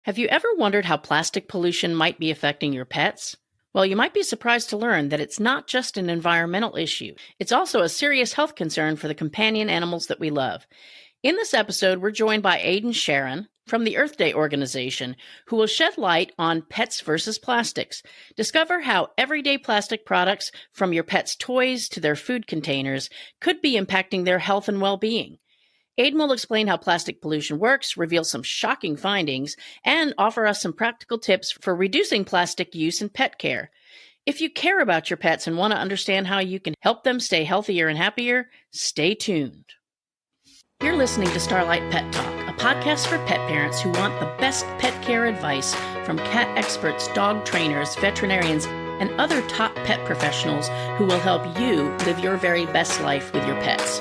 Have you ever wondered how plastic pollution might be affecting your pets? Well, you might be surprised to learn that it's not just an environmental issue. It's also a serious health concern for the companion animals that we love. In this episode, we're joined by Aidan Charron from the Earth Day organization, who will shed light on pets versus plastics. Discover how everyday plastic products, from your pet's toys to their food containers, could be impacting their health and well-being. Aidan will explain how plastic pollution works, reveal some shocking findings, and offer us some practical tips for reducing plastic use in pet care. If you care about your pets and want to understand how you can help them stay healthier and happier, stay tuned. You're listening to Starlight Pet Talk, a podcast for pet parents who want the best pet care advice from cat experts, dog trainers, veterinarians, and other top pet professionals who will help you live your very best life with your pets.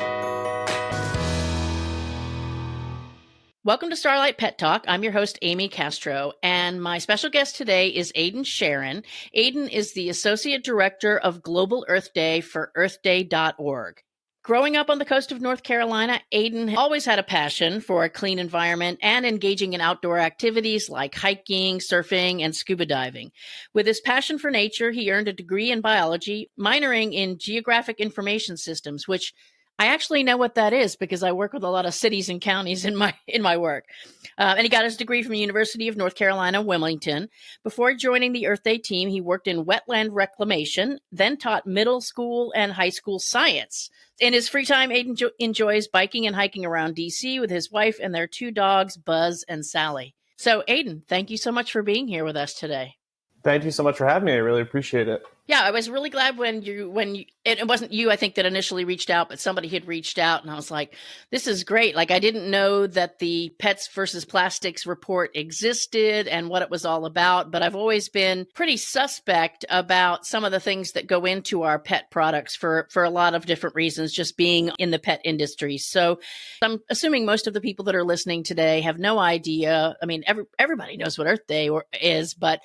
Welcome to Starlight Pet Talk. I'm your host, Amy Castro, and my special guest today is Aidan Charron. Aidan is the Associate Director of Global Earth Day for earthday.org. Growing up on the coast of North Carolina, Aidan always had a passion for a clean environment and engaging in outdoor activities like hiking, surfing, and scuba diving. With his passion for nature, he earned a degree in biology, minoring in geographic information systems, which I actually know what that is because I work with a lot of cities and counties in my work. And he got his degree from the University of North Carolina, Wilmington. Before joining the Earth Day team, he worked in wetland reclamation, then taught middle school and high school science. In his free time, Aidan enjoys biking and hiking around D.C. with his wife and their two dogs, Buzz and Sally. So, Aidan, thank you so much for being here with us today. Thank you so much for having me. I really appreciate it. Yeah, I was really glad when it wasn't you, I think, that initially reached out, but somebody had reached out, and I was like, this is great. Like, I didn't know that the Pets versus Plastics report existed and what it was all about, but I've always been pretty suspect about some of the things that go into our pet products for a lot of different reasons, just being in the pet industry. So I'm assuming most of the people that are listening today have no idea. I mean, everybody knows what Earth Day is, but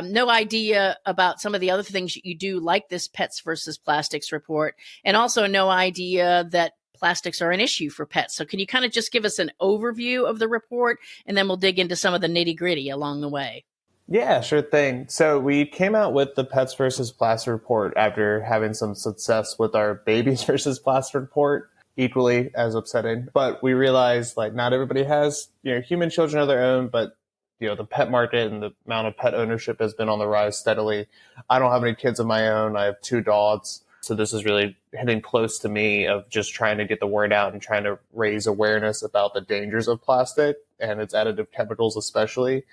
no idea about some of the other things you do, like this Pets versus Plastics report, and also no idea that plastics are an issue for pets. So can you kind of just give us an overview of the report, and then we'll dig into some of the nitty gritty along the way? Yeah, sure thing. So we came out with the Pets versus Plastic report after having some success with our Babies versus Plastic report, equally as upsetting. But we realized not everybody has, human children of their own, but the pet market and the amount of pet ownership has been on the rise steadily. I don't have any kids of my own. I have two dogs. So this is really hitting close to me of just trying to get the word out and trying to raise awareness about the dangers of plastic and its additive chemicals especially.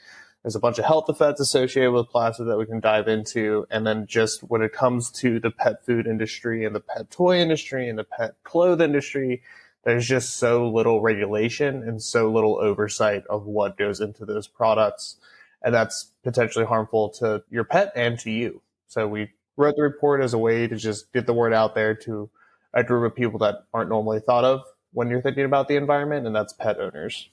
There's a bunch of health effects associated with plastic that we can dive into. And then just when it comes to the pet food industry and the pet toy industry and the pet clothes industry, there's just so little regulation and so little oversight of what goes into those products. And that's potentially harmful to your pet and to you. So we wrote the report as a way to just get the word out there to a group of people that aren't normally thought of when you're thinking about the environment, and that's pet owners.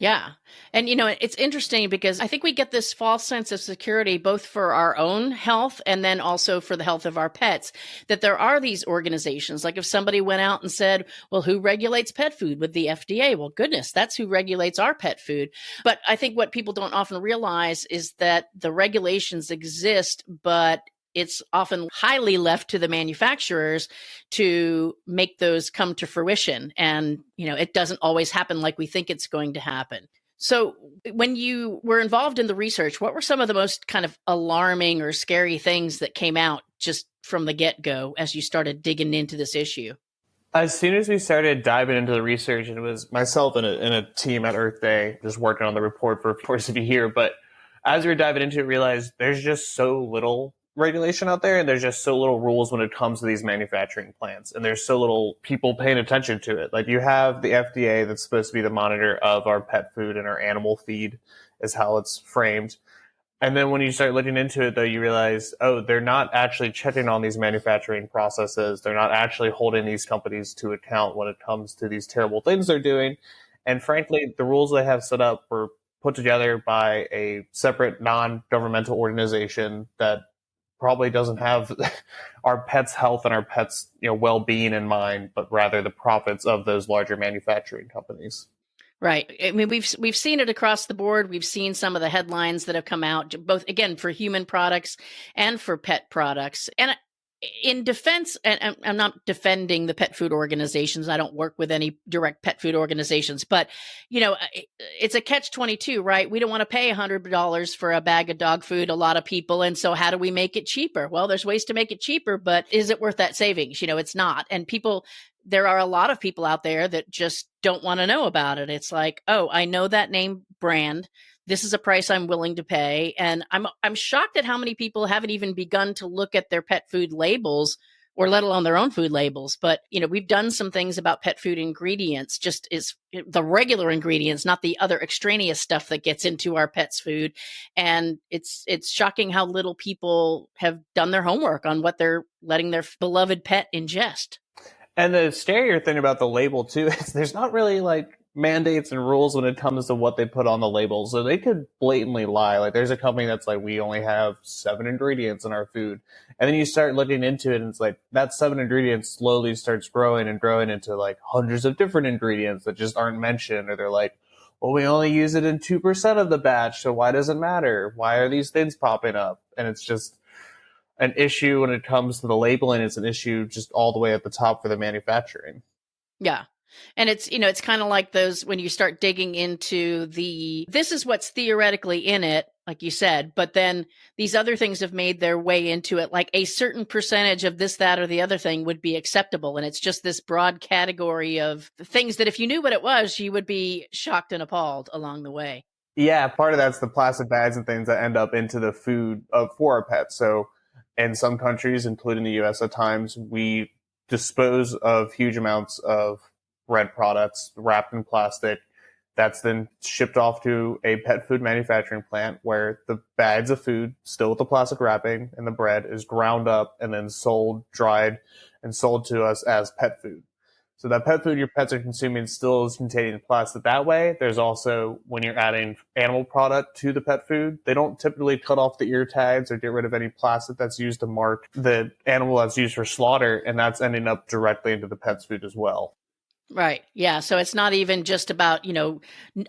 Yeah. And, it's interesting because I think we get this false sense of security, both for our own health and then also for the health of our pets, that there are these organizations. Like if somebody went out and said, well, who regulates pet food with the FDA? Well, goodness, that's who regulates our pet food. But I think what people don't often realize is that the regulations exist, but it's often highly left to the manufacturers to make those come to fruition. And, it doesn't always happen like we think it's going to happen. So when you were involved in the research, what were some of the most kind of alarming or scary things that came out just from the get-go as you started digging into this issue? As soon as we started diving into the research, and it was myself and a team at Earth Day just working on the report for course of a year, but as we were diving into it, realized there's just so little regulation out there, and there's just so little rules when it comes to these manufacturing plants, and there's so little people paying attention to it. Like you have the FDA that's supposed to be the monitor of our pet food and our animal feed is how it's framed. And then when you start looking into it, though, you realize, they're not actually checking on these manufacturing processes. They're not actually holding these companies to account when it comes to these terrible things they're doing. And frankly, the rules they have set up were put together by a separate non-governmental organization that probably doesn't have our pets' health and our pets' well-being in mind, but rather the profits of those larger manufacturing companies. Right. I mean, we've seen it across the board. We've seen some of the headlines that have come out, both again for human products and for pet products. And in defense, and I'm not defending the pet food organizations. I don't work with any direct pet food organizations, but it's a catch-22, right? We don't want to pay $100 for a bag of dog food. A lot of people, and so how do we make it cheaper? Well, there's ways to make it cheaper, but is it worth that savings? It's not. And there are a lot of people out there that just don't want to know about it. It's like, oh, I know that name brand. This is a price I'm willing to pay. And I'm shocked at how many people haven't even begun to look at their pet food labels, or let alone their own food labels. But, we've done some things about pet food ingredients, just is the regular ingredients, not the other extraneous stuff that gets into our pet's food. And it's shocking how little people have done their homework on what they're letting their beloved pet ingest. And the scarier thing about the label too is there's not really like mandates and rules when it comes to what they put on the label. So they could blatantly lie. Like there's a company that's like, we only have 7 ingredients in our food. And then you start looking into it and it's like that 7 ingredients slowly starts growing and growing into like hundreds of different ingredients that just aren't mentioned. Or they're like, well, we only use it in 2% of the batch. So why does it matter? Why are these things popping up? And it's just an issue when it comes to the labeling. It's an issue just all the way at the top for the manufacturing. Yeah. And it's kind of like those, when you start digging into this is what's theoretically in it, like you said, but then these other things have made their way into it, like a certain percentage of this, that, or the other thing would be acceptable. And it's just this broad category of things that if you knew what it was, you would be shocked and appalled along the way. Yeah, part of that's the plastic bags and things that end up into the food for our pets. So in some countries, including the US at times, we dispose of huge amounts of red products wrapped in plastic that's then shipped off to a pet food manufacturing plant where the bags of food, still with the plastic wrapping and the bread, is ground up and then sold, dried, and sold to us as pet food. So that pet food your pets are consuming still is containing plastic that way. There's also, when you're adding animal product to the pet food, they don't typically cut off the ear tags or get rid of any plastic that's used to mark the animal that's used for slaughter, and that's ending up directly into the pet's food as well. Right. Yeah. So it's not even just about,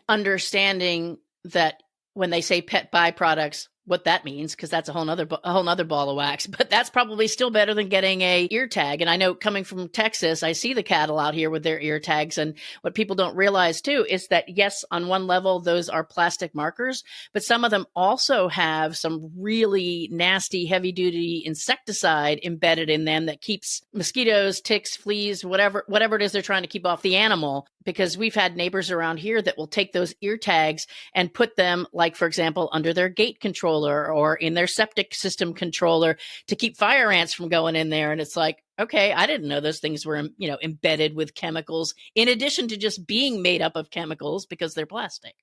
understanding that when they say pet byproducts, what that means, because that's a whole nother ball of wax. But that's probably still better than getting a ear tag. And I know, coming from Texas, I see the cattle out here with their ear tags. And what people don't realize too is that, yes, on one level, those are plastic markers, but some of them also have some really nasty, heavy duty insecticide embedded in them that keeps mosquitoes, ticks, fleas, whatever it is they're trying to keep off the animal. Because we've had neighbors around here that will take those ear tags and put them, like, for example, under their gate controller or in their septic system controller to keep fire ants from going in there. And it's like, okay, I didn't know those things were, embedded with chemicals in addition to just being made up of chemicals because they're plastic.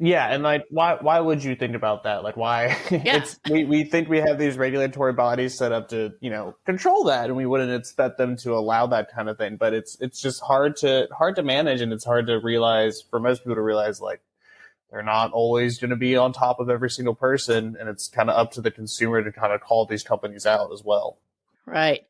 Yeah, and like, why would you think about that? Like, why? Yeah. We think we have these regulatory bodies set up to control that, and we wouldn't expect them to allow that kind of thing. But it's just hard to manage, and it's hard to realize, for most people to realize, like, they're not always going to be on top of every single person, and it's kind of up to the consumer to kind of call these companies out as well. Right.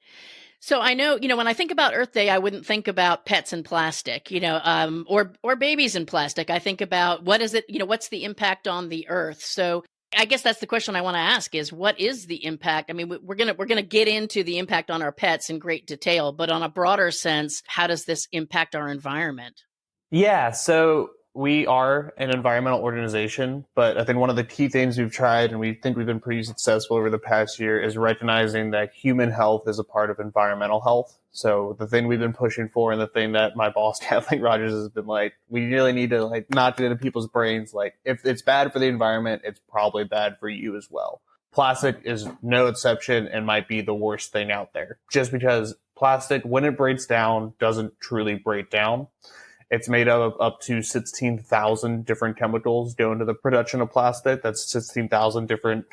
So I know, when I think about Earth Day, I wouldn't think about pets and plastic, or babies in plastic. I think about what is it, what's the impact on the Earth? So I guess that's the question I want to ask is, what is the impact? I mean, we're going to get into the impact on our pets in great detail, but on a broader sense, how does this impact our environment? Yeah, so we are an environmental organization, but I think one of the key things we've tried, and we think we've been pretty successful over the past year, is recognizing that human health is a part of environmental health. So the thing we've been pushing for, and the thing that my boss, Kathleen Rogers, has been like, we really need to not get into people's brains. Like, if it's bad for the environment, it's probably bad for you as well. Plastic is no exception and might be the worst thing out there. Just because plastic, when it breaks down, doesn't truly break down. It's made up to 16,000 different chemicals go into the production of plastic. That's 16,000 different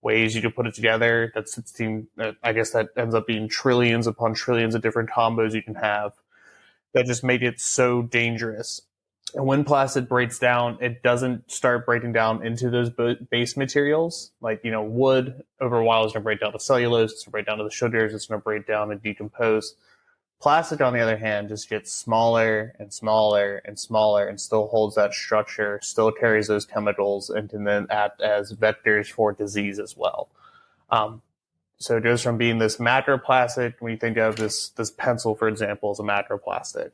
ways you can put it together. That's 16, I guess that ends up being trillions upon trillions of different combos you can have that just make it so dangerous. And when plastic breaks down, it doesn't start breaking down into those base materials. Like, wood over a while is going to break down to cellulose, it's going to break down to the sugars, it's going to break down and decompose. Plastic, on the other hand, just gets smaller and smaller and smaller and still holds that structure, still carries those chemicals, and can then act as vectors for disease as well. Um, so it goes from being this macroplastic, when you think of this pencil, for example, as a macroplastic.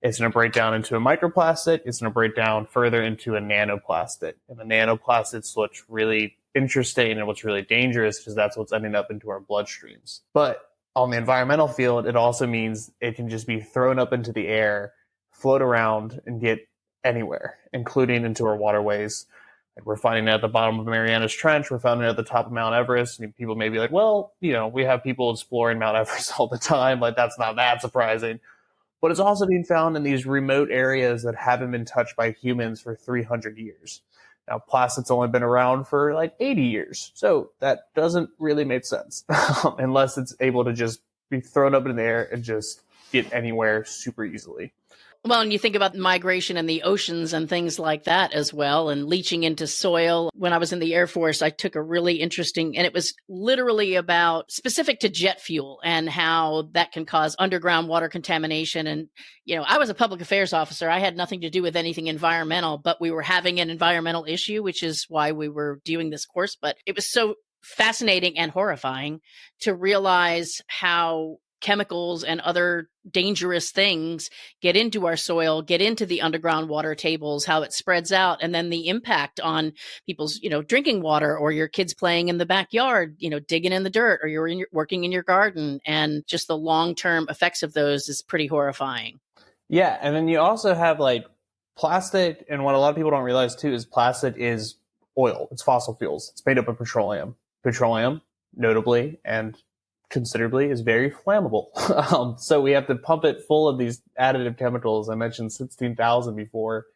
It's going to break down into a microplastic. It's going to break down further into a nanoplastic. And the nanoplastics, what's really interesting and what's really dangerous, because that's what's ending up into our bloodstreams. But on the environmental field, it also means it can just be thrown up into the air, float around, and get anywhere, including into our waterways. Like, we're finding it at the bottom of Mariana's Trench. We're finding it at the top of Mount Everest. And people may be like, well, we have people exploring Mount Everest all the time. Like, that's not that surprising. But it's also being found in these remote areas that haven't been touched by humans for 300 years. Now, plastic's only been around for like 80 years. So that doesn't really make sense unless it's able to just be thrown up in the air and just get anywhere super easily. Well, and you think about migration in the oceans and things like that as well, and leaching into soil. When I was in the Air Force, I took a really interesting, and it was literally about specific to jet fuel and how that can cause underground water contamination. And, I was a public affairs officer. I had nothing to do with anything environmental, but we were having an environmental issue, which is why we were doing this course. But it was so fascinating and horrifying to realize how chemicals and other dangerous things get into our soil, get into the underground water tables, how it spreads out, and then the impact on people's, drinking water, or your kids playing in the backyard, digging in the dirt, or you're working in your garden, and just the long-term effects of those is pretty horrifying. Yeah, and then you also have like plastic, and what a lot of people don't realize too is plastic is oil. It's fossil fuels. It's made up of petroleum. Petroleum, notably, and considerably, is very flammable. So we have to pump it full of these additive chemicals. I mentioned 16,000 before.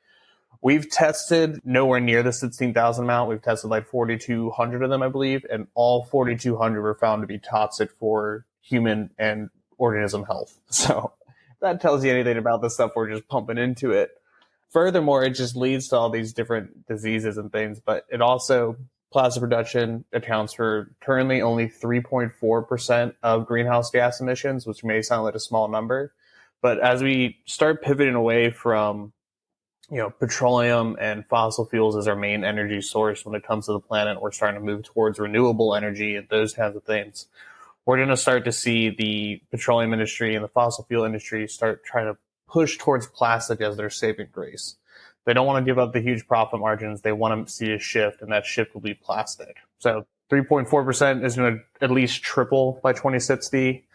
We've tested nowhere near the 16,000 amount. We've tested like 4,200 of them, I believe, and all 4,200 were found to be toxic for human and organism health. So that tells you anything about the stuff we're just pumping into it. Furthermore, it just leads to all these different diseases and things, but it also, plastic production accounts for currently only 3.4% of greenhouse gas emissions, which may sound like a small number. But as we start pivoting away from, petroleum and fossil fuels as our main energy source when it comes to the planet, we're starting to move towards renewable energy and those kinds of things. We're going to start to see the petroleum industry and the fossil fuel industry start trying to push towards plastic as their saving grace. They don't want to give up the huge profit margins. They want to see a shift, and that shift will be plastic. So 3.4% is going to at least triple by 2060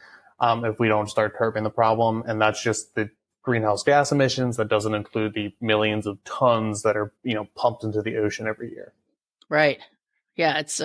if we don't start curbing the problem. And that's just the greenhouse gas emissions. That doesn't include the millions of tons that are pumped into the ocean every year. Right. Yeah, it's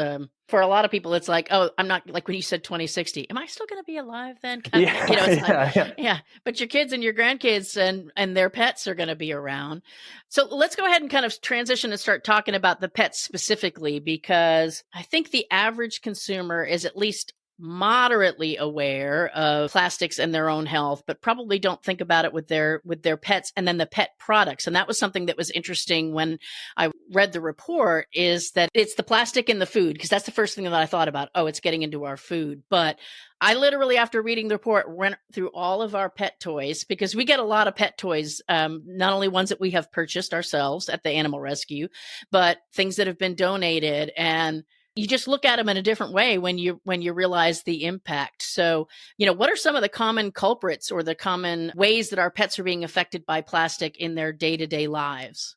for a lot of people, it's like, oh, I'm not, like when you said 2060, am I still going to be alive then? Yeah. But your kids and your grandkids and their pets are going to be around. So let's go ahead and kind of transition and start talking about the pets specifically, because I think the average consumer is at least moderately aware of plastics and their own health, but probably don't think about it with their pets and then the pet products. And that was something that was interesting when I read the report, is that it's the plastic in the food, because that's the first thing that I thought about. Oh, it's getting into our food. But I literally, after reading the report, went through all of our pet toys, because we get a lot of pet toys, not only ones that we have purchased ourselves at the animal rescue, but things that have been donated. And you just look at them in a different way when you realize the impact. So, what are some of the common culprits or the common ways that our pets are being affected by plastic in their day-to-day lives?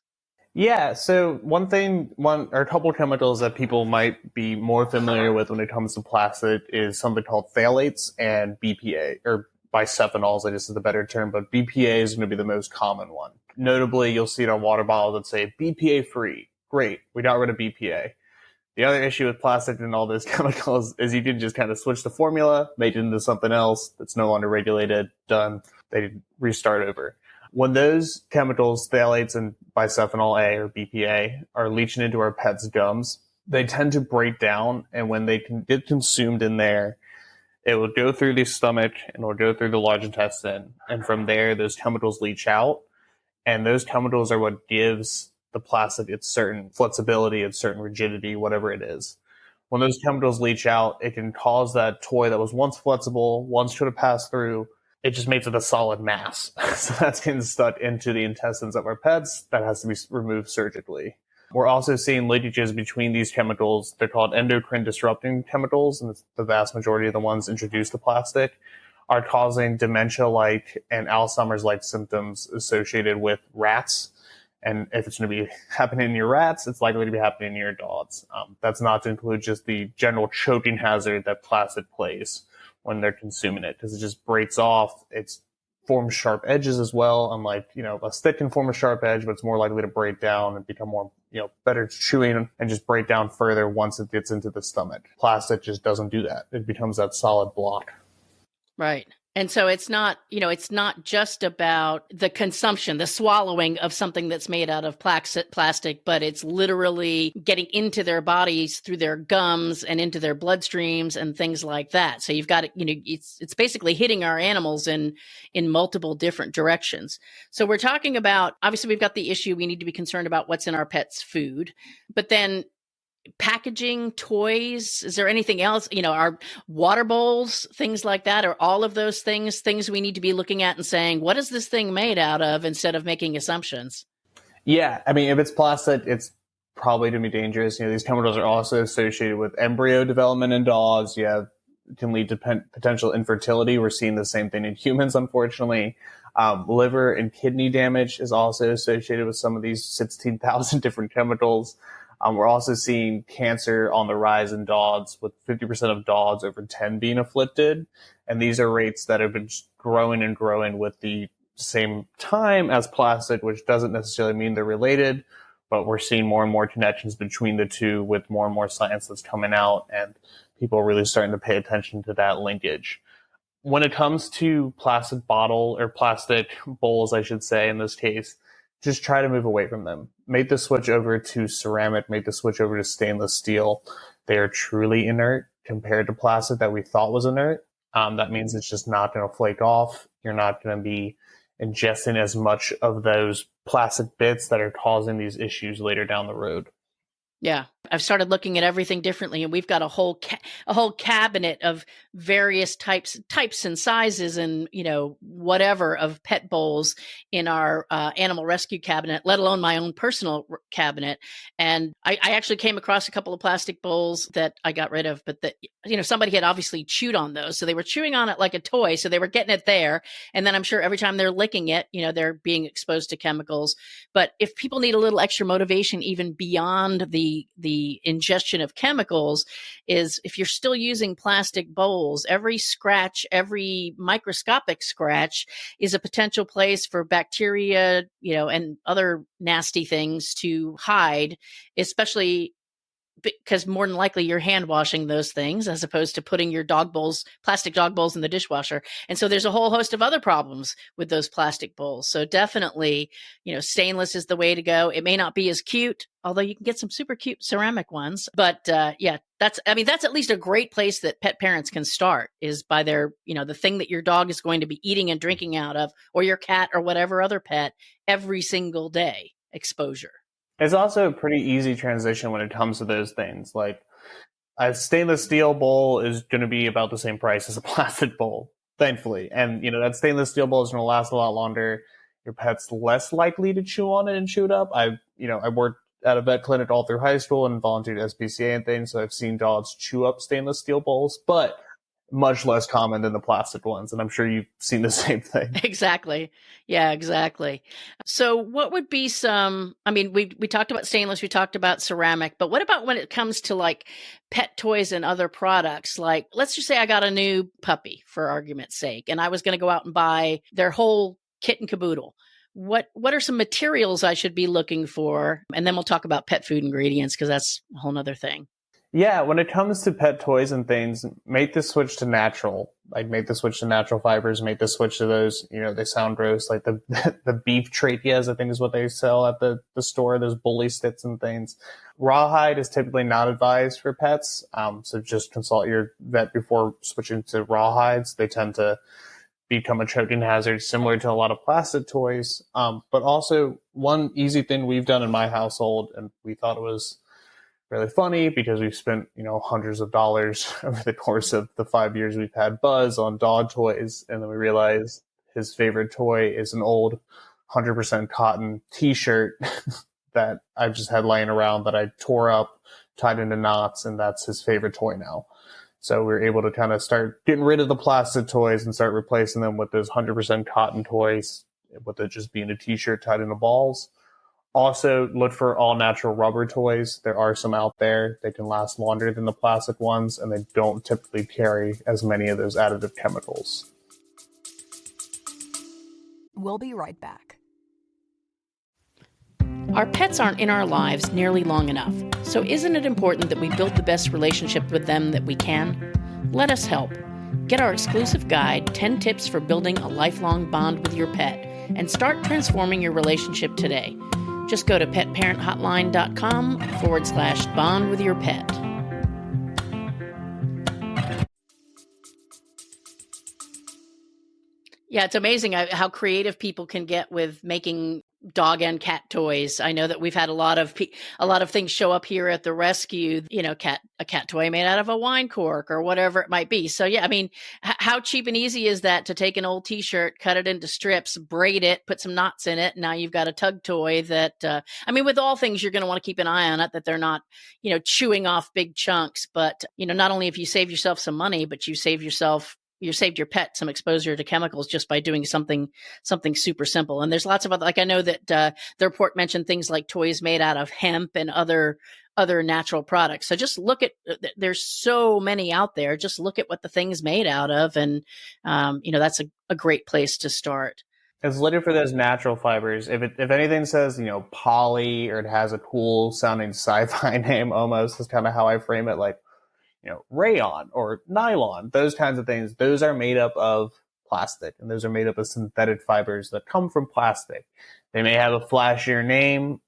Yeah, so one or a couple of chemicals that people might be more familiar with when it comes to plastic is something called phthalates and BPA, or bisophenols, I guess is the better term, but BPA is going to be the most common one. Notably, you'll see it on water bottles that say BPA free. Great, we got rid of BPA. The other issue with plastic and all those chemicals is you can just kind of switch the formula, make it into something else that's no longer regulated, done. They restart over. When those chemicals, phthalates and bisphenol A or BPA, are leaching into our pets' gums, they tend to break down, and when they can get consumed in there, it will go through the stomach and it will go through the large intestine. And from there, those chemicals leach out, and those chemicals are what gives the plastic its certain flexibility, its certain rigidity, whatever it is. When those chemicals leach out, it can cause that toy that was once flexible, once could have passed through, it just makes it a solid mass. So that's getting stuck into the intestines of our pets. That has to be removed surgically. We're also seeing linkages between these chemicals. They're called endocrine disrupting chemicals, and the vast majority of the ones introduced to plastic are causing dementia-like and Alzheimer's-like symptoms associated with rats. And if it's going to be happening in your rats, it's likely to be happening in your dogs. That's not to include just the general choking hazard that plastic plays when they're consuming it, because it just breaks off. It forms sharp edges as well. Unlike, a stick can form a sharp edge, but it's more likely to break down and become more, better chewing and just break down further once it gets into the stomach. Plastic just doesn't do that. It becomes that solid block. Right. And so it's not just about the consumption, the swallowing of something that's made out of plastic, but it's literally getting into their bodies through their gums and into their bloodstreams and things like that. So you've got it's basically hitting our animals in multiple different directions. So we're talking about, obviously we've got the issue, we need to be concerned about what's in our pets' food, but then packaging, toys, is there anything else, our water bowls, things like that? Are all of those things we need to be looking at and saying, what is this thing made out of, instead of making assumptions? Yeah. I mean, if it's plastic, it's probably going to be dangerous. These chemicals are also associated with embryo development in dogs. Can lead to potential infertility. We're seeing the same thing in humans, unfortunately. Liver and kidney damage is also associated with some of these 16,000 different chemicals. We're also seeing cancer on the rise in dogs, with 50% of dogs over 10 being afflicted. And these are rates that have been growing and growing with the same time as plastic, which doesn't necessarily mean they're related, but we're seeing more and more connections between the two with more and more science that's coming out, and people are really starting to pay attention to that linkage. When it comes to plastic bottle or plastic bowls, I should say, in this case, just try to move away from them. Make the switch over to ceramic, make the switch over to stainless steel. They are truly inert compared to plastic that we thought was inert. That means it's just not going to flake off. You're not going to be ingesting as much of those plastic bits that are causing these issues later down the road. Yeah, I've started looking at everything differently, and we've got a whole cabinet of various types and sizes, and whatever, of pet bowls in our animal rescue cabinet, let alone my own personal cabinet. And I actually came across a couple of plastic bowls that I got rid of, but that somebody had obviously chewed on those, so they were chewing on it like a toy, so they were getting it there, and then I'm sure every time they're licking it, they're being exposed to chemicals. But if people need a little extra motivation, even beyond the ingestion of chemicals, is if you're still using plastic bowls, every scratch, every microscopic scratch is a potential place for bacteria, and other nasty things to hide, especially because more than likely you're hand washing those things as opposed to putting your plastic dog bowls in the dishwasher. And so there's a whole host of other problems with those plastic bowls. So definitely, stainless is the way to go. It may not be as cute, although you can get some super cute ceramic ones. But that's at least a great place that pet parents can start, is by their, the thing that your dog is going to be eating and drinking out of, or your cat or whatever other pet, every single day exposure. It's also a pretty easy transition when it comes to those things. Like, a stainless steel bowl is going to be about the same price as a plastic bowl, thankfully. And, that stainless steel bowl is going to last a lot longer. Your pet's less likely to chew on it and chew it up. I worked at a vet clinic all through high school and volunteered at SPCA and things, so I've seen dogs chew up stainless steel bowls, but much less common than the plastic ones. And I'm sure you've seen the same thing. Exactly. Yeah, exactly. So what would be we talked about stainless, we talked about ceramic, but what about when it comes to like pet toys and other products? Like, let's just say I got a new puppy, for argument's sake, and I was going to go out and buy their whole kit and caboodle. What are some materials I should be looking for? And then we'll talk about pet food ingredients, because that's a whole nother thing. Yeah, when it comes to pet toys and things, make the switch to natural. Like, make the switch to natural fibers, make the switch to those, they sound gross, like the the beef tracheas, I think is what they sell at the store, those bully sticks and things. Rawhide is typically not advised for pets, so just consult your vet before switching to rawhides. They tend to become a choking hazard, similar to a lot of plastic toys. But also, one easy thing we've done in my household, and we thought it was really funny because we've spent, hundreds of dollars over the course of the 5 years we've had Buzz on dog toys. And then we realize his favorite toy is an old 100% cotton t-shirt that I've just had laying around that I tore up, tied into knots, and that's his favorite toy now. So we were able to kind of start getting rid of the plastic toys and start replacing them with those 100% cotton toys, with it just being a t-shirt tied into balls. Also, look for all natural rubber toys. There are some out there. They can last longer than the plastic ones, and they don't typically carry as many of those additive chemicals. We'll be right back. Our pets aren't in our lives nearly long enough, so isn't it important that we build the best relationship with them that we can? Let us help. Get our exclusive guide, 10 Tips for Building a Lifelong Bond with Your Pet, and start transforming your relationship today. Just go to petparenthotline.com/bond with your pet. Yeah, it's amazing how creative people can get with making dog and cat toys. I know that we've had a lot of things show up here at the rescue, a cat toy made out of a wine cork or whatever it might be. So yeah, I mean, how cheap and easy is that to take an old t-shirt, cut it into strips, braid it, put some knots in it. Now you've got a tug toy that, with all things, you're going to want to keep an eye on it, that they're not, chewing off big chunks. But, not only have you saved yourself some money, but you saved your pet some exposure to chemicals just by doing something super simple. And there's lots of other, like I know that the report mentioned things like toys made out of hemp and other natural products. So just look at, there's so many out there. Just look at what the thing's made out of. And, that's a great place to start. It's looking for those natural fibers. If anything says, poly, or it has a cool sounding sci-fi name almost, is kind of how I frame it. Like, rayon or nylon, those kinds of things, those are made up of plastic, and those are made up of synthetic fibers that come from plastic. They may have a flashier name.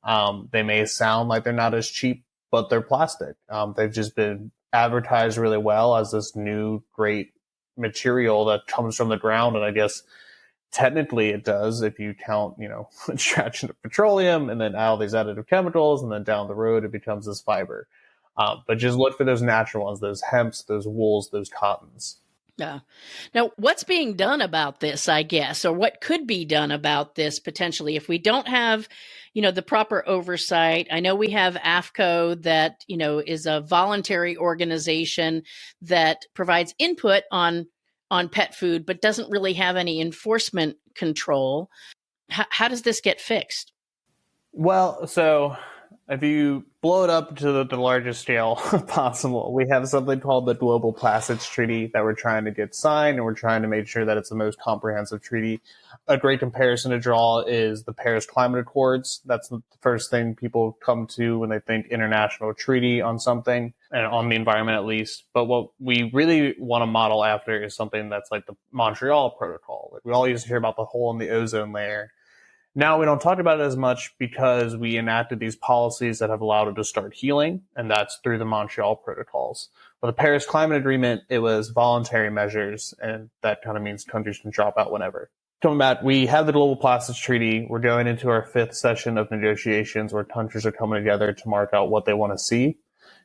They may sound like they're not as cheap, but they're plastic. They've just been advertised really well as this new great material that comes from the ground. And I guess technically it does, if you count, extraction of petroleum and then all these additive chemicals, and then down the road it becomes this fiber. But just look for those natural ones, those hemps, those wools, those cottons. Yeah. Now, what's being done about this, I guess, or what could be done about this potentially if we don't have, the proper oversight? I know we have AFCO that, is a voluntary organization that provides input on pet food, but doesn't really have any enforcement control. How does this get fixed? Well, so if you blow it up to the largest scale possible, we have something called the Global Plastics Treaty that we're trying to get signed, and we're trying to make sure that it's the most comprehensive treaty. A great comparison to draw is the Paris Climate Accords. That's the first thing people come to when they think international treaty on something, and on the environment at least. But what we really want to model after is something that's like the Montreal Protocol. Like, we all used to hear about the hole in the ozone layer. Now we don't talk about it as much because we enacted these policies that have allowed it to start healing, and that's through the Montreal Protocols. With the Paris Climate Agreement, it was voluntary measures, and that kind of means countries can drop out whenever. Coming back, we have the Global Plastics Treaty. We're going into our 5th session of negotiations where countries are coming together to mark out what they want to see.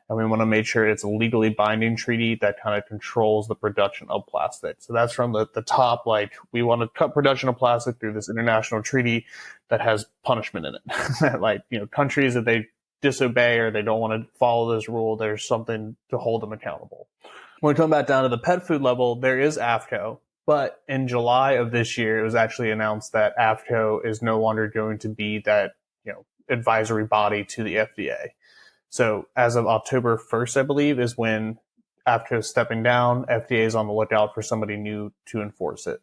And we want to make sure it's a legally binding treaty that kind of controls the production of plastic. So that's from the top, like, we want to cut production of plastic through this international treaty that has punishment in it. Like, countries that they disobey or they don't want to follow this rule, there's something to hold them accountable. When we come back down to the pet food level, there is AFCO. But in July of this year, it was actually announced that AFCO is no longer going to be that, advisory body to the FDA. So as of October 1st, I believe, is when AFCO is stepping down. FDA is on the lookout for somebody new to enforce it.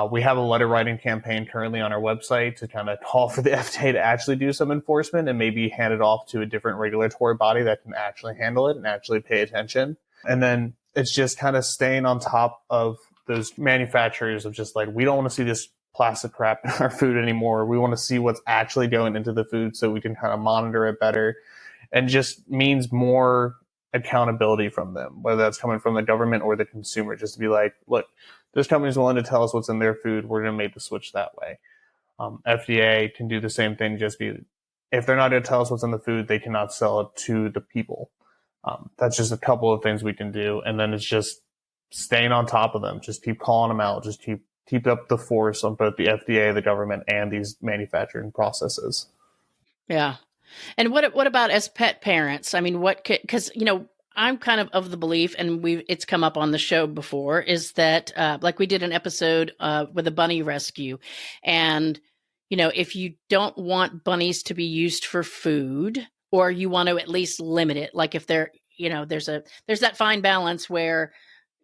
We have a letter writing campaign currently on our website to kind of call for the FDA to actually do some enforcement and maybe hand it off to a different regulatory body that can actually handle it and actually pay attention. And then it's just kind of staying on top of those manufacturers of just like, we don't want to see this plastic crap in our food anymore. We want to see what's actually going into the food so we can kind of monitor it better. And just means more accountability from them, whether that's coming from the government or the consumer, just to be like, look, this company's willing to tell us what's in their food. We're going to make the switch that way. FDA can do the same thing, just be if they're not going to tell us what's in the food, they cannot sell it to the people. That's just a couple of things we can do. And then it's just staying on top of them. Just keep calling them out. Just keep up the force on both the FDA, the government, and these manufacturing processes. Yeah. And what about as pet parents? I mean, because, I'm kind of the belief, and it's come up on the show before, is that like we did an episode with a bunny rescue, and if you don't want bunnies to be used for food, or you want to at least limit it, like if they're there's that fine balance where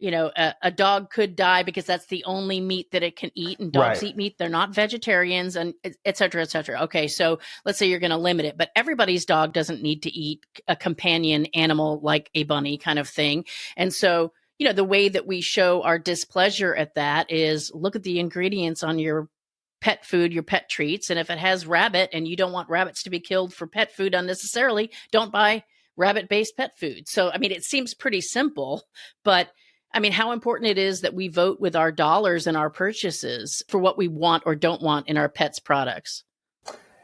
a dog could die because that's the only meat that it can eat, and dogs Right. eat meat. They're not vegetarians, and et cetera, et cetera. Okay. So let's say you're going to limit it, but everybody's dog doesn't need to eat a companion animal like a bunny kind of thing. And so, the way that we show our displeasure at that is look at the ingredients on your pet food, your pet treats. And if it has rabbit and you don't want rabbits to be killed for pet food unnecessarily, don't buy rabbit-based pet food. So, I mean, it seems pretty simple, but I mean, how important it is that we vote with our dollars and our purchases for what we want or don't want in our pets' products.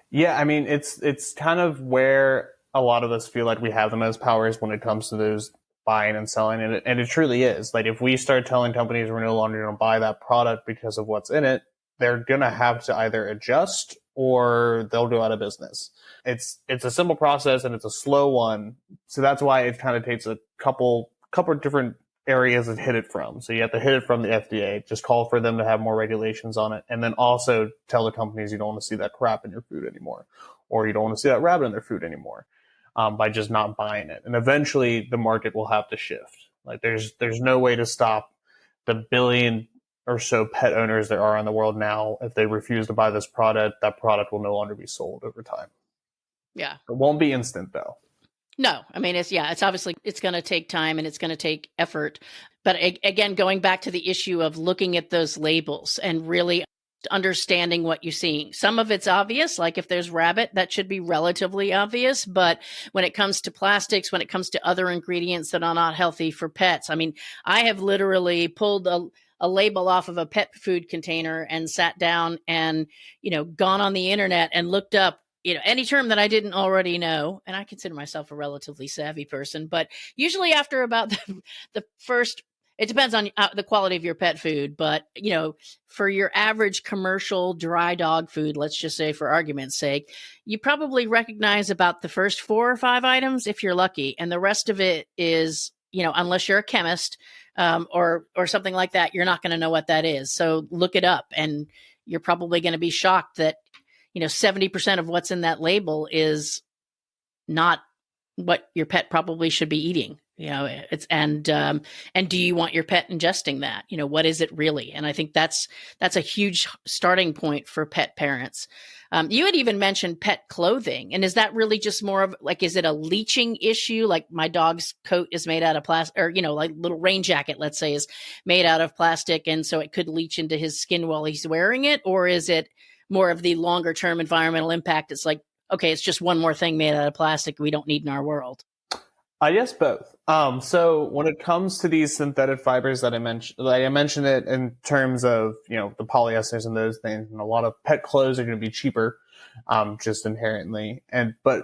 Yeah, I mean, it's kind of where a lot of us feel like we have the most powers when it comes to those buying and selling, and it truly is. Like, if we start telling companies we're no longer going to buy that product because of what's in it, they're going to have to either adjust or they'll go out of business. It's a simple process and it's a slow one, so that's why it kind of takes a couple different areas to hit it from. So you have to hit it from the FDA, just call for them to have more regulations on it, and then also tell the companies you don't want to see that crap in your food anymore, or you don't want to see that rabbit in their food anymore, by just not buying it. And eventually the market will have to shift. Like there's no way to stop the billion or so pet owners there are in the world now. If they refuse to buy this product, that product will no longer be sold over time. Yeah. It won't be instant though. No, I mean, it's obviously, it's going to take time and it's going to take effort. But again, going back to the issue of looking at those labels and really understanding what you're seeing. Some of it's obvious, like if there's rabbit, that should be relatively obvious. But when it comes to plastics, when it comes to other ingredients that are not healthy for pets, I mean, I have literally pulled a label off of a pet food container and sat down and, gone on the internet and looked up any term that I didn't already know. And I consider myself a relatively savvy person, but usually after about the first, it depends on the quality of your pet food, but for your average commercial dry dog food, let's just say for argument's sake, you probably recognize about the first 4 or 5 items if you're lucky. And the rest of it is, unless you're a chemist, or something like that, you're not going to know what that is. So look it up, and you're probably going to be shocked that 70% of what's in that label is not what your pet probably should be eating. And do you want your pet ingesting that? What is it really? And I think that's a huge starting point for pet parents. You had even mentioned pet clothing, and is that really just more of like, is it a leaching issue? Like my dog's coat is made out of plastic, or like little rain jacket, let's say, is made out of plastic, and so it could leach into his skin while he's wearing it, or is it more of the longer term environmental impact? It's like, okay, it's just one more thing made out of plastic we don't need in our world. I guess both. So when it comes to these synthetic fibers that I mentioned it in terms of, the polyesters and those things, and a lot of pet clothes are going to be cheaper, just inherently. But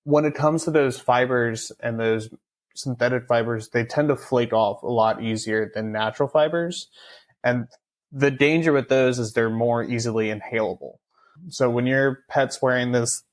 when it comes to those fibers and those synthetic fibers, they tend to flake off a lot easier than natural fibers. And the danger with those is they're more easily inhalable. So when your pet's wearing this,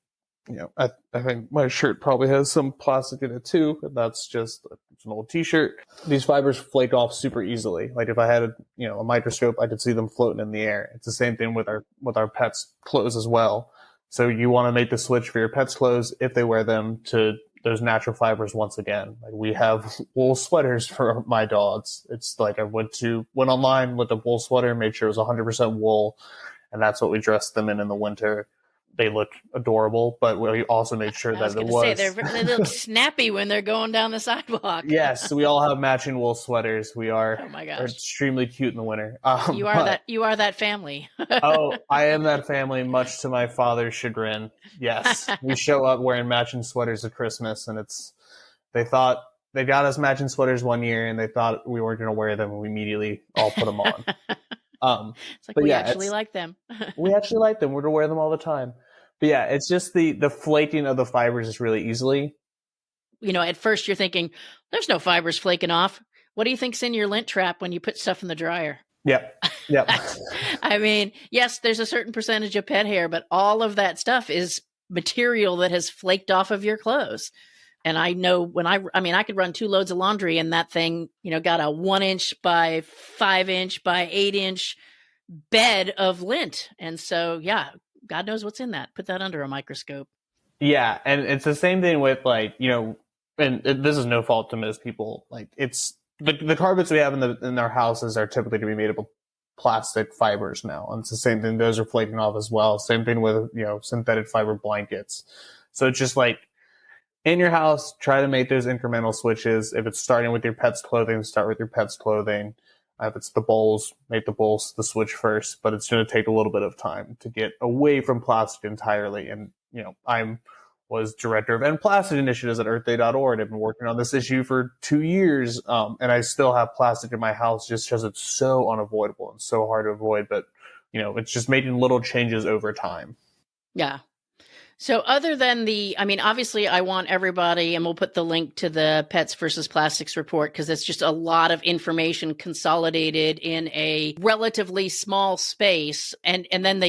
I think my shirt probably has some plastic in it too. That's just it's an old t-shirt. These fibers flake off super easily. Like if I had a microscope, I could see them floating in the air. It's the same thing with our pets' clothes as well. So you want to make the switch for your pets' clothes if they wear them to those natural fibers once again. Like we have wool sweaters for my dogs. It's like I went online with a wool sweater, made sure it was 100% wool, and that's what we dressed them in the winter. They look adorable, but we also made sure that it was. They look snappy when they're going down the sidewalk. Yes, we all have matching wool sweaters. We are. Oh my gosh, are extremely cute in the winter. You are that family. Oh, I am that family, much to my father's chagrin. Yes, we show up wearing matching sweaters at Christmas, and they thought they got us matching sweaters one year, and they thought we weren't going to wear them, and we immediately all put them on. It's like we actually like them. We actually like them. We're going to wear them all the time. But yeah, it's just the flaking of the fibers is really easily. At first you're thinking, there's no fibers flaking off. What do you think's in your lint trap when you put stuff in the dryer? Yep. Yep. I mean, yes, there's a certain percentage of pet hair, but all of that stuff is material that has flaked off of your clothes. And I know I could run 2 loads of laundry and that thing, got a 1-inch by 5-inch by 8-inch bed of lint. And so, yeah, God knows what's in that. Put that under a microscope. Yeah. And it's the same thing with this is no fault to most people. Like it's the carpets we have in our houses are typically to be made of plastic fibers now. And it's the same thing. Those are flaking off as well. Same thing with, synthetic fiber blankets. So it's just like, in your house, try to make those incremental switches. If it's starting with your pet's clothing, start with your pet's clothing. If it's the bowls, make the bowls the switch first. But it's going to take a little bit of time to get away from plastic entirely. And, I was director of End Plastic Initiatives at earthday.org. I've been working on this issue for 2 years. And I still have plastic in my house just because it's so unavoidable and so hard to avoid. But, it's just making little changes over time. Yeah. So other than obviously I want everybody, and we'll put the link to the Pets versus Plastics report because it's just a lot of information consolidated in a relatively small space. And then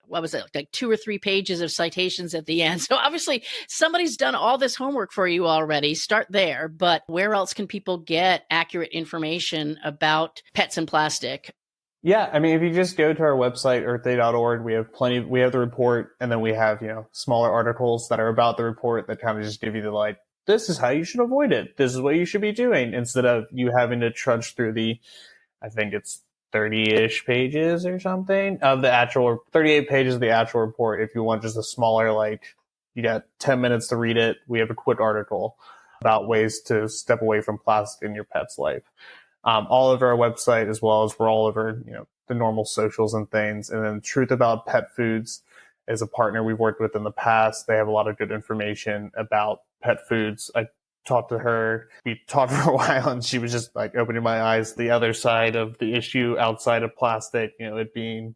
what was it, like 2 or 3 pages of citations at the end. So obviously somebody's done all this homework for you already. Start there. But where else can people get accurate information about pets and plastic? Yeah, I mean, if you just go to our website, earthday.org, we have the report, and then we have, smaller articles that are about the report that kind of just give you this is how you should avoid it. This is what you should be doing, instead of you having to trudge through I think it's 30-ish pages or something of the actual, 38 pages of the actual report. If you want just a smaller, you got 10 minutes to read it, we have a quick article about ways to step away from plastic in your pet's life. All over our website, as well as we're all over, the normal socials and things. And then Truth About Pet Foods is a partner we've worked with in the past. They have a lot of good information about pet foods. I talked to her. We talked for a while, and she was just opening my eyes to the other side of the issue outside of plastic, it being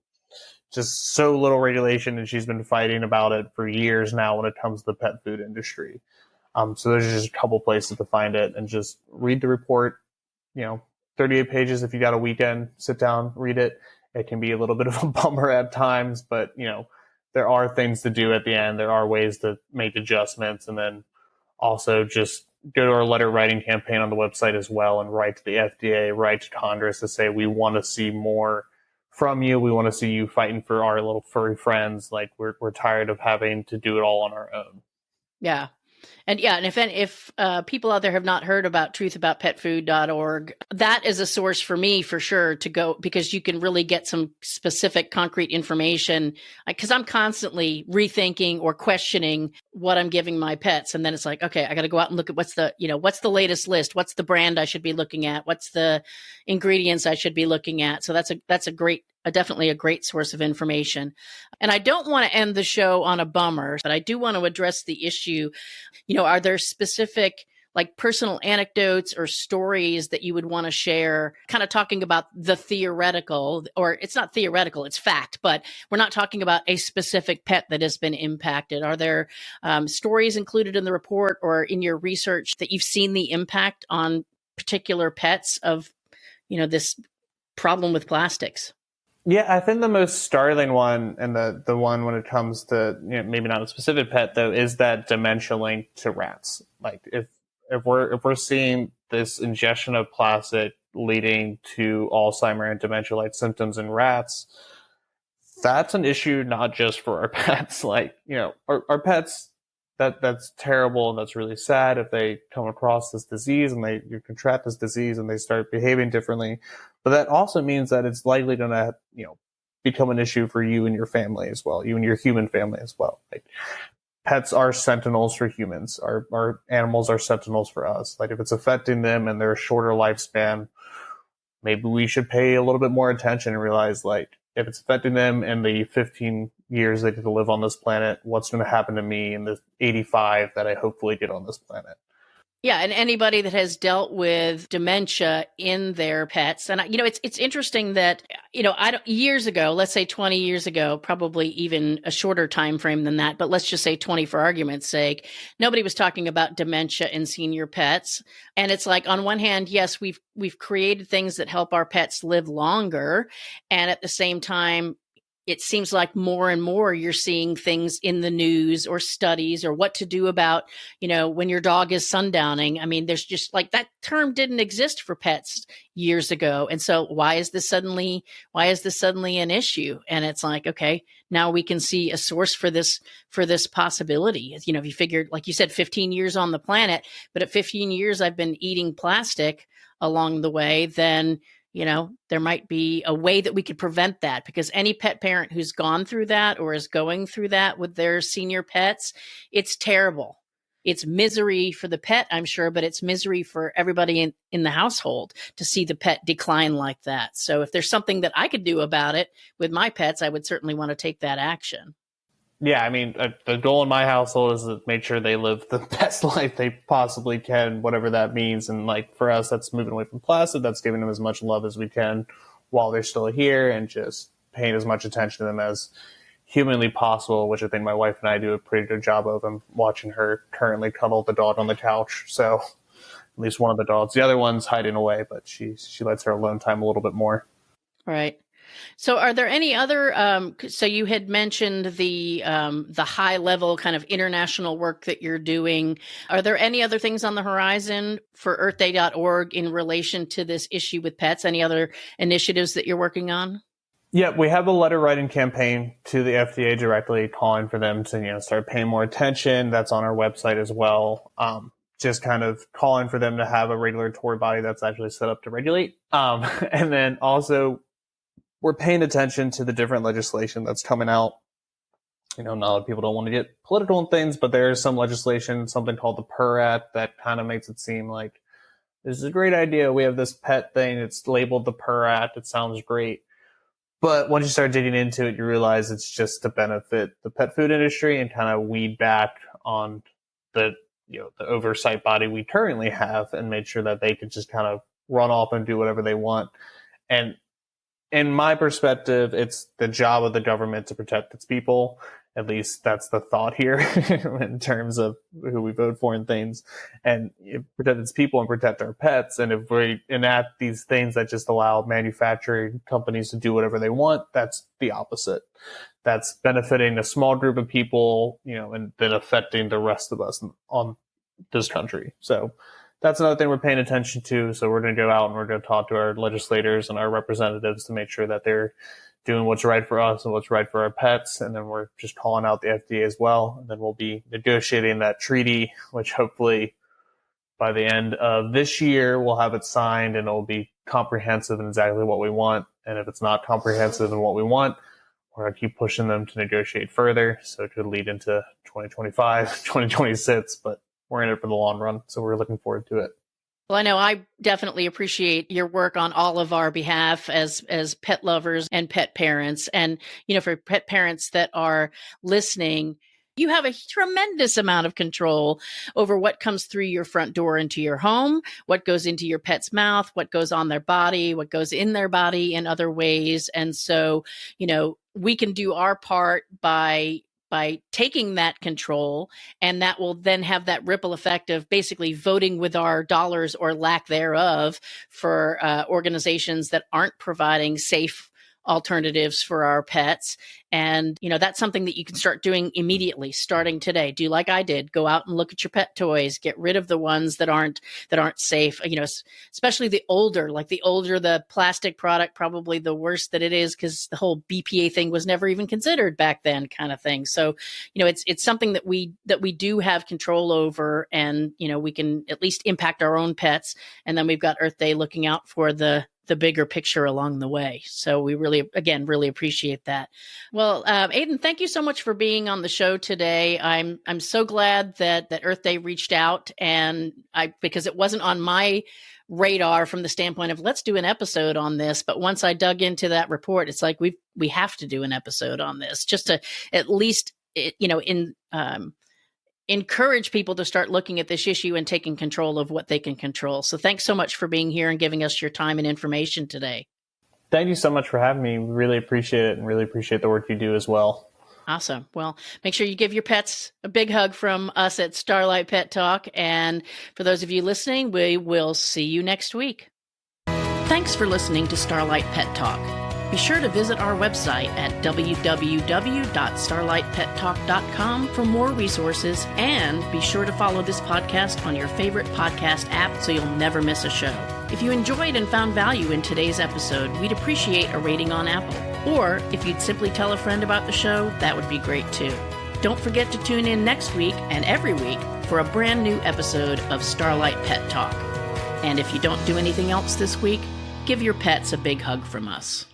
just so little regulation. And she's been fighting about it for years now when it comes to the pet food industry. So there's just a couple places to find it, and just read the report, 38 pages. If you got a weekend, sit down, read it. It can be a little bit of a bummer at times, but there are things to do at the end. There are ways to make adjustments, and then also just go to our letter writing campaign on the website as well, and write to the FDA, write to Congress to say, we want to see more from you. We want to see you fighting for our little furry friends. We're tired of having to do it all on our own. Yeah. And if people out there have not heard about truthaboutpetfood.org, that is a source for me for sure to go, because you can really get some specific concrete information, because I'm constantly rethinking or questioning what I'm giving my pets. And then it's like, okay, I got to go out and look at what's the latest list? What's the brand I should be looking at? What's the ingredients I should be looking at? So that's definitely a great source of information. And I don't want to end the show on a bummer, but I do want to address the issue. Are there specific personal anecdotes or stories that you would want to share, kind of talking about the theoretical, or it's not theoretical, it's fact, but we're not talking about a specific pet that has been impacted. Are there stories included in the report or in your research that you've seen the impact on particular pets of, this problem with plastics? Yeah, I think the most startling one, and the one when it comes to maybe not a specific pet though, is that dementia link to rats. If we're seeing this ingestion of plastic leading to Alzheimer and dementia-like symptoms in rats, that's an issue not just for our pets. Our pets, that's terrible and that's really sad if they come across this disease and you contract this disease and they start behaving differently. But that also means that it's likely going to, become an issue for you and your family as well, you and your human family as well. Pets are sentinels for humans. Our animals are sentinels for us. If it's affecting them and their shorter lifespan, maybe we should pay a little bit more attention and realize, if it's affecting them in the 15 years they get to live on this planet, what's going to happen to me in the 85 that I hopefully get on this planet? Yeah, and anybody that has dealt with dementia in their pets, and it's interesting that I don't, years ago, let's say 20 years ago, probably even a shorter time frame than that, but let's just say 20 for argument's sake, nobody was talking about dementia in senior pets, and it's like on one hand, yes, we've created things that help our pets live longer, and at the same time, it seems like more and more you're seeing things in the news or studies or what to do about, when your dog is sundowning. I mean, there's just like that term didn't exist for pets years ago. And so why is this suddenly an issue? And it's like, okay, now we can see a source for this possibility. If you figured, like you said, 15 years on the planet, but at 15 years I've been eating plastic along the way, then there might be a way that we could prevent that, because any pet parent who's gone through that or is going through that with their senior pets, it's terrible. It's misery for the pet, I'm sure, but it's misery for everybody in the household to see the pet decline like that. So if there's something that I could do about it with my pets, I would certainly want to take that action. Yeah, I mean, the goal in my household is to make sure they live the best life they possibly can, whatever that means. And like for us, that's moving away from plastic. That's giving them as much love as we can while they're still here, and just paying as much attention to them as humanly possible, which I think my wife and I do a pretty good job of. I'm watching her currently cuddle the dog on the couch. So at least one of the dogs. The other one's hiding away, but she lets her alone time a little bit more. Right. So are there any other, so you had mentioned the high level kind of international work that you're doing. Are there any other things on the horizon for earthday.org in relation to this issue with pets? Any other initiatives that you're working on? Yeah, we have a letter writing campaign to the FDA directly, calling for them to, start paying more attention. That's on our website as well. Just kind of calling for them to have a regulatory body that's actually set up to regulate. And then also, we're paying attention to the different legislation that's coming out. Not a lot of people don't want to get political and things, but there is some legislation, something called the PUR Act, that kind of makes it seem like this is a great idea. We have this pet thing. It's labeled the PUR Act. It sounds great. But once you start digging into it, you realize it's just to benefit the pet food industry and kind of weed back on the oversight body we currently have, and make sure that they can just kind of run off and do whatever they want. And in my perspective, it's the job of the government to protect its people. At least that's the thought here in terms of who we vote for and things, and protect its people and protect our pets. And if we enact these things that just allow manufacturing companies to do whatever they want, that's the opposite. That's benefiting a small group of people, and then affecting the rest of us on this country. So that's another thing we're paying attention to. So we're going to go out and we're going to talk to our legislators and our representatives to make sure that they're doing what's right for us and what's right for our pets. And then we're just calling out the FDA as well. And then we'll be negotiating that treaty, which hopefully by the end of this year, we'll have it signed and it'll be comprehensive and exactly what we want. And if it's not comprehensive and what we want, we're going to keep pushing them to negotiate further. So it could lead into 2025, 2026, but we're in it for the long run. So we're looking forward to it. Well, I know I definitely appreciate your work on all of our behalf as pet lovers and pet parents. And, for pet parents that are listening, you have a tremendous amount of control over what comes through your front door into your home, what goes into your pet's mouth, what goes on their body, what goes in their body in other ways. And so, we can do our part by taking that control, and that will then have that ripple effect of basically voting with our dollars or lack thereof for organizations that aren't providing safe alternatives for our pets. And, that's something that you can start doing immediately, starting today. Do like I did, go out and look at your pet toys, get rid of the ones that aren't safe, especially the older the plastic product, probably the worse that it is, because the whole BPA thing was never even considered back then, kind of thing. So, it's something that we do have control over, and, we can at least impact our own pets. And then we've got Earth Day looking out for the bigger picture along the way. So we really appreciate that. Well, Aidan, thank you so much for being on the show today. I'm so glad that Earth Day reached out, and because it wasn't on my radar from the standpoint of let's do an episode on this. But once I dug into that report, it's like we have to do an episode on this, just to at least, encourage people to start looking at this issue and taking control of what they can control. So thanks so much for being here and giving us your time and information today. Thank you so much for having me. We really appreciate it and really appreciate the work you do as well. Awesome. Well, make sure you give your pets a big hug from us at Starlight Pet Talk. And for those of you listening, we will see you next week. Thanks for listening to Starlight Pet Talk. Be sure to visit our website at www.starlightpettalk.com for more resources, and be sure to follow this podcast on your favorite podcast app so you'll never miss a show. If you enjoyed and found value in today's episode, we'd appreciate a rating on Apple. Or if you'd simply tell a friend about the show, that would be great too. Don't forget to tune in next week and every week for a brand new episode of Starlight Pet Talk. And if you don't do anything else this week, give your pets a big hug from us.